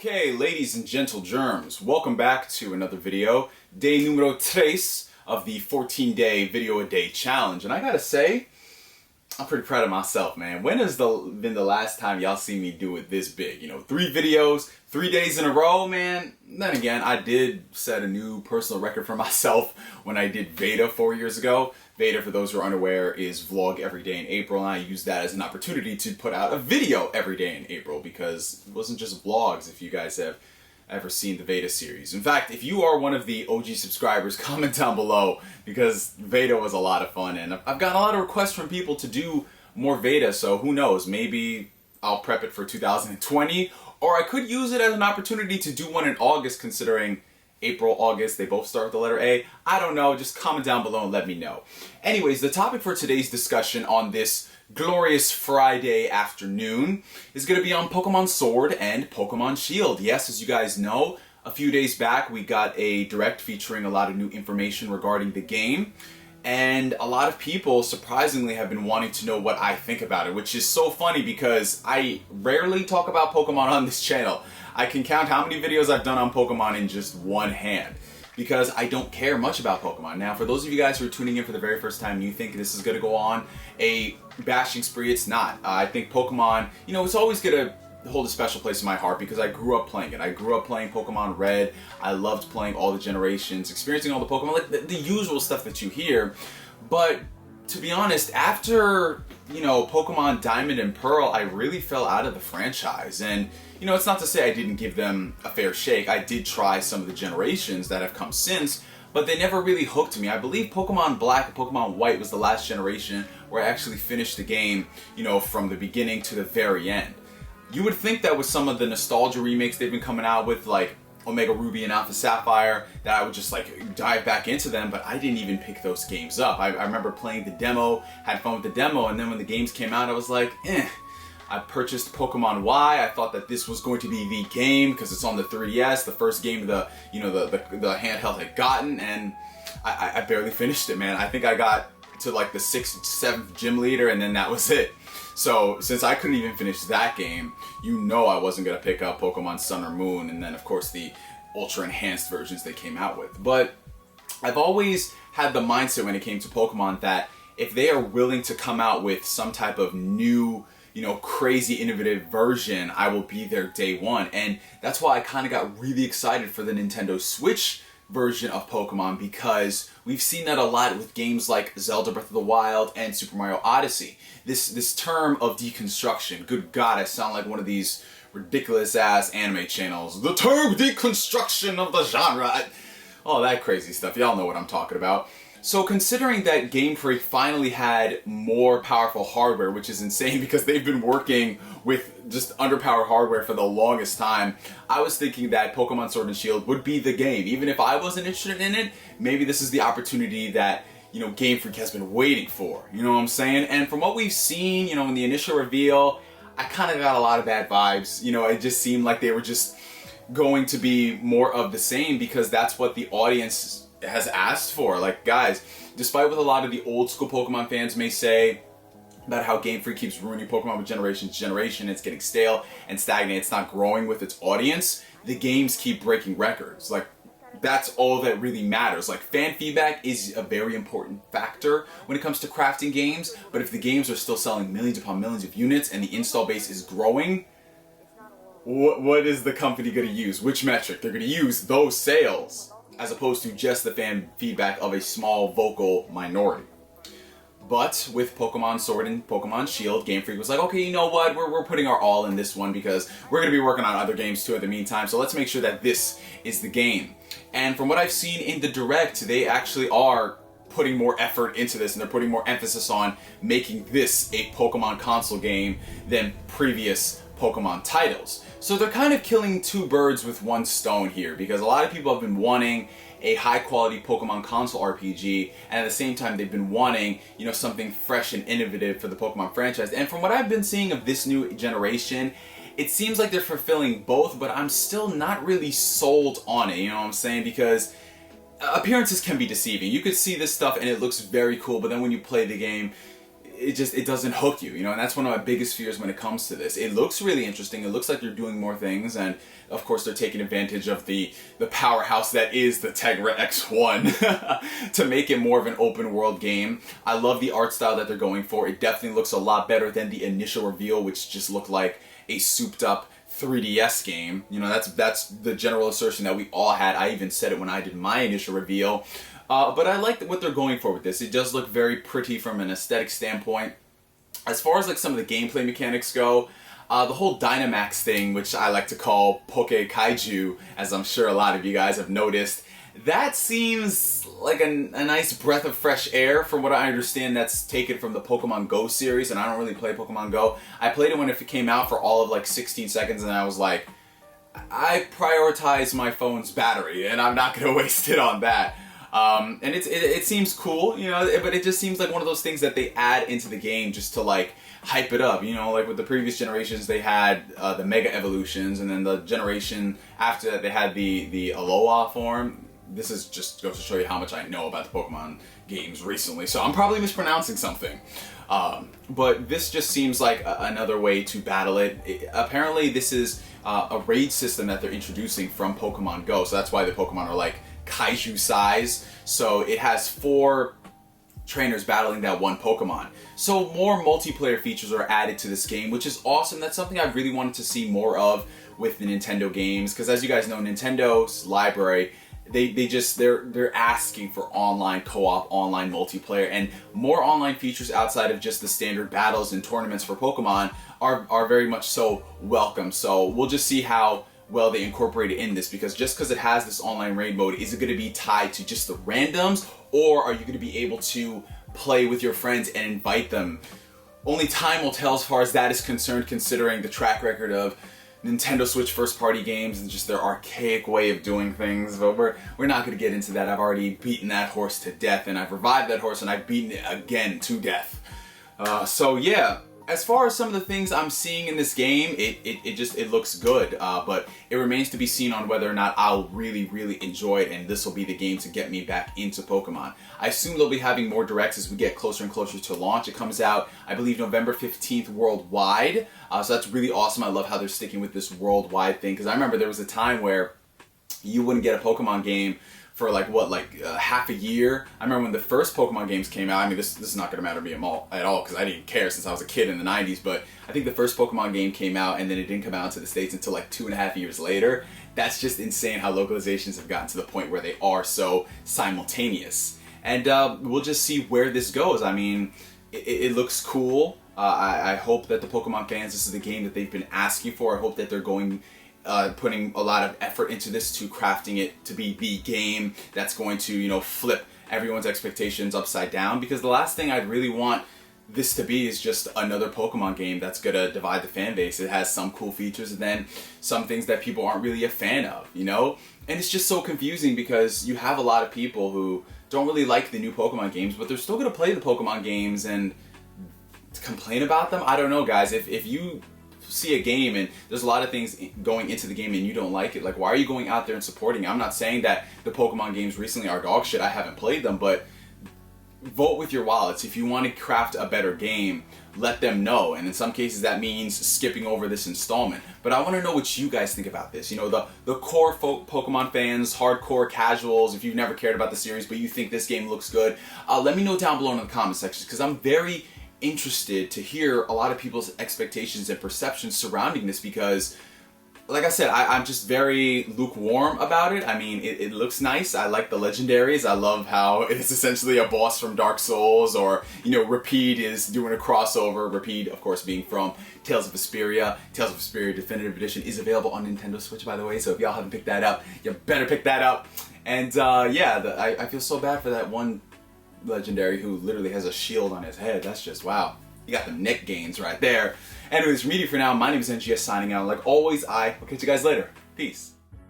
Okay, ladies and gentle germs, welcome back to another video. Day numero tres of the 14-day video a day challenge. And I gotta say, I'm pretty proud of myself, man. When has been the last time y'all see me do it this big? You know, 3 videos, 3 days in a row, man. Then again, I did set a new personal record for myself when I did Veda 4 years ago. Veda, for those who are unaware, is vlog every day in April, and I used that as an opportunity to put out a video every day in April because it wasn't just vlogs, if you guys have ever seen the Veda series. In fact, if you are one of the OG subscribers, comment down below because Veda was a lot of fun, and I've gotten a lot of requests from people to do more Veda, so who knows, maybe I'll prep it for 2020, or I could use it as an opportunity to do one in August, considering April, August, they both start with the letter A. I don't know, just comment down below and let me know. Anyways, the topic for today's discussion on this glorious Friday afternoon is going to be on Pokemon Sword and Pokemon Shield. Yes, as you guys know, a few days back we got a direct featuring a lot of new information regarding the game. And a lot of people, surprisingly, have been wanting to know what I think about it, which is so funny because I rarely talk about Pokemon on this channel. I can count how many videos I've done on Pokemon in just one hand because I don't care much about Pokemon. Now, for those of you guys who are tuning in for the very first time, you think this is going to go on a bashing spree. It's not. I think Pokemon, you know, it's always going to hold a special place in my heart because I grew up playing it. I grew up playing Pokemon Red. I loved playing all the generations, experiencing all the Pokemon, like the usual stuff that you hear. But to be honest, after, you know, Pokemon Diamond and Pearl, I really fell out of the franchise. And, you know, it's not to say I didn't give them a fair shake. I did try some of the generations that have come since, but they never really hooked me. I believe Pokemon Black and Pokemon White was the last generation where I actually finished the game, you know, from the beginning to the very end. You would think that with some of the nostalgia remakes they've been coming out with, like Omega Ruby and Alpha Sapphire, that I would just like dive back into them, but I didn't even pick those games up. I remember playing the demo, had fun with the demo, and then when the games came out, I was like, eh. I purchased Pokemon Y. I thought that this was going to be the game because it's on the 3DS, the first game the handheld had gotten, and I barely finished it, man. I think I got to like the 6th, 7th gym leader, and then that was it. So since I couldn't even finish that game, you know I wasn't going to pick up Pokemon Sun or Moon, and then of course the ultra enhanced versions they came out with. But I've always had the mindset when it came to Pokemon that if they are willing to come out with some type of new, you know, crazy innovative version, I will be there day one. And that's why I kind of got really excited for the Nintendo Switch version of Pokemon, because we've seen that a lot with games like Zelda Breath of the Wild and Super Mario Odyssey. This term of deconstruction, good God, I sound like one of these ridiculous ass anime channels. The term deconstruction of the genre. All that crazy stuff, y'all know what I'm talking about. So considering that Game Freak finally had more powerful hardware, which is insane because they've been working with just underpowered hardware for the longest time, I was thinking that Pokemon Sword and Shield would be the game. Even if I wasn't interested in it, maybe this is the opportunity that, you know, Game Freak has been waiting for. You know what I'm saying? And from what we've seen, you know, in the initial reveal, I kind of got a lot of bad vibes. You know, it just seemed like they were just going to be more of the same because that's what the audience has asked for. Like, guys, despite what a lot of the old school Pokemon fans may say about how Game Freak keeps ruining Pokemon with generation to generation, it's getting stale and stagnant, it's not growing with its audience, the games keep breaking records. Like, that's all that really matters. Like, fan feedback is a very important factor when it comes to crafting games, but if the games are still selling millions upon millions of units and the install base is growing, what is the company going to use? Which metric? They're going to use those sales as opposed to just the fan feedback of a small vocal minority. But with Pokemon Sword and Pokemon Shield, Game Freak was like, okay, you know what, we're putting our all in this one because we're going to be working on other games too in the meantime, so let's make sure that this is the game. And from what I've seen in the Direct, they actually are putting more effort into this, and they're putting more emphasis on making this a Pokemon console game than previous Pokemon titles. So they're kind of killing two birds with one stone here, because a lot of people have been wanting a high quality Pokemon console RPG, and at the same time they've been wanting, you know, something fresh and innovative for the Pokemon franchise. And from what I've been seeing of this new generation, it seems like they're fulfilling both, but I'm still not really sold on it, you know what I'm saying? Because appearances can be deceiving. You could see this stuff and it looks very cool, but then when you play the game, it doesn't hook you, you know, and that's one of my biggest fears when it comes to this. It looks really interesting. It looks like they're doing more things, and of course they're taking advantage of the powerhouse that is the Tegra X1 to make it more of an open world game. I love the art style that they're going for. It definitely looks a lot better than the initial reveal, which just looked like a souped up 3DS game. You know, that's the general assertion that we all had. I even said it when I did my initial reveal. But I like what they're going for with this. It does look very pretty from an aesthetic standpoint. As far as like some of the gameplay mechanics go, the whole Dynamax thing, which I like to call Poke Kaiju, as I'm sure a lot of you guys have noticed, that seems like a nice breath of fresh air. From what I understand, that's taken from the Pokemon Go series, and I don't really play Pokemon Go. I played it when it came out for all of like 16 seconds, and I was like, I prioritize my phone's battery, and I'm not going to waste it on that. And it seems cool, you know, but it just seems like one of those things that they add into the game just to like hype it up, you know, like with the previous generations they had the Mega Evolutions, and then the generation after that they had the Alola form. This is just goes to show you how much I know about the Pokemon games recently, so I'm probably mispronouncing something. But this just seems like another way to battle it. Apparently this is a raid system that they're introducing from Pokemon Go, so that's why the Pokemon are like kaiju size. So it has 4 trainers battling that one Pokemon. So more multiplayer features are added to this game, which is awesome. That's something I really wanted to see more of with the Nintendo games, because as you guys know, Nintendo's library, they're asking for online co-op, online multiplayer, and more online features outside of just the standard battles and tournaments for Pokemon are very much so welcome. So we'll just see how well they incorporate it in this, because just because it has this online raid mode, is it going to be tied to just the randoms, or are you going to be able to play with your friends and invite them? Only time will tell as far as that is concerned, considering the track record of Nintendo Switch first party games and just their archaic way of doing things. But we're not going to get into that. I've already beaten that horse to death, and I've revived that horse, and I've beaten it again to death. So yeah, as far as some of the things I'm seeing in this game, it looks good, but it remains to be seen on whether or not I'll really enjoy it, and this will be the game to get me back into Pokemon. I assume they'll be having more directs as we get closer and closer to launch. It comes out, I believe, November 15th worldwide, so that's really awesome. I love how they're sticking with this worldwide thing, because I remember there was a time where you wouldn't get a Pokemon game for like half a year. I remember when the first Pokemon games came out. I mean, this is not going to matter to me at all, because I didn't care since I was a kid in the 90s, but I think the first Pokemon game came out, and then it didn't come out to the States until like 2.5 years later. That's just insane how localizations have gotten to the point where they are so simultaneous. And we'll just see where this goes. I mean, it looks cool. I hope that the Pokemon fans, this is the game that they've been asking for. I hope that they're putting a lot of effort into this, to crafting it to be the game that's going to, you know, flip everyone's expectations upside down, because the last thing I'd really want this to be is just another Pokemon game that's gonna divide the fan base. It has some cool features and then some things that people aren't really a fan of, you know? And it's just so confusing, because you have a lot of people who don't really like the new Pokemon games, but they're still gonna play the Pokemon games and complain about them. I don't know, guys. If you see a game and there's a lot of things going into the game and you don't like it, like, why are you going out there and supporting it? I'm not saying that the Pokemon games recently are dog shit. I haven't played them, but vote with your wallets. If you want to craft a better game, let them know. And in some cases that means skipping over this installment. But I want to know what you guys think about this. You know, the core Pokemon fans, hardcore casuals, if you've never cared about the series but you think this game looks good, let me know down below in the comment section, because I'm very interested to hear a lot of people's expectations and perceptions surrounding this, because like I said, I'm just very lukewarm about it. I mean, it looks nice. I like the legendaries. I love how it's essentially a boss from Dark Souls, or, you know, Rapide is doing a crossover. Rapide, of course, being from Tales of Vesperia. Tales of Vesperia Definitive Edition is available on Nintendo Switch, by the way, so if y'all haven't picked that up, you better pick that up. And yeah, I feel so bad for that one legendary who literally has a shield on his head. That's just, wow. You got the neck gains right there. Anyways, from me for now, my name is NGS signing out. Like always, I will catch you guys later. Peace.